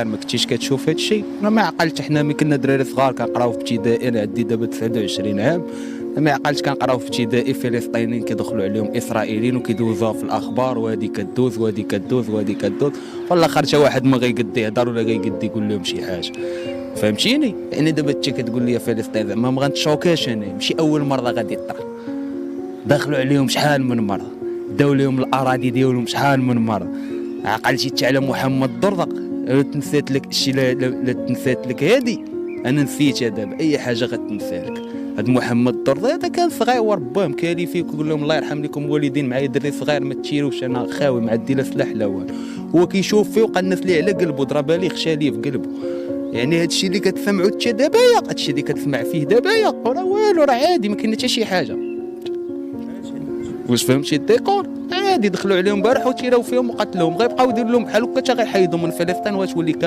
ما كنتيش كتشوف هذا الشيء. انا ما عقلت، حنا ملي كنا دراري صغار كنقراو في ابتدائي، انا عندي دابا 29 عام، ما عقلتش كنقراو في ابتدائي فلسطينيين كيدخلوا عليهم اسرائيليين وكيدوزوها في الاخبار، وهذه كدوز وهذه كدوز وهذه كدوز، والاخر حتى واحد ما غيقد يهضر ولا غيقد يقول لهم شي حاجه. فهمتيني؟ يعني دابا انت كتقول لي فلسطين زعما ما غنتشوكاش، انا ماشي اول مره غادي يطرح. دخلوا عليهم شحال من مره، داو لهم الاراضي ديالهم شحال من مره. عقلتي حتى على محمد درزق؟ تنسات لك الشيء، لا تنسات لك هادي، انا نسيتها دابا، اي حاجه غتنسى لك. هاد محمد درزق هذا كان صغير ورباه مكالي فيه ويقول لهم الله يرحم لكم الوالدين، معايا دري صغير ما تشيروش، انا خاوي ما عندي لا سلاح لا والو. هو كيشوف فيه وقال الناس ليه على قلبه، ضربها ليه خشى في قلبه. يعني هادشي اللي كتسمعوا حتى دابايا، هادشي اللي كتسمع فيه دابايا راه والو، راه عادي، ما كاين حتى شي حاجه. واش فهمتي الديكور؟ عادي دخلوا عليهم بارح وتيراو فيهم وقتلوهم، غيبقاو يديروا لهم بحال هكا حتى غيحيدوا من فلسطين، واش ولي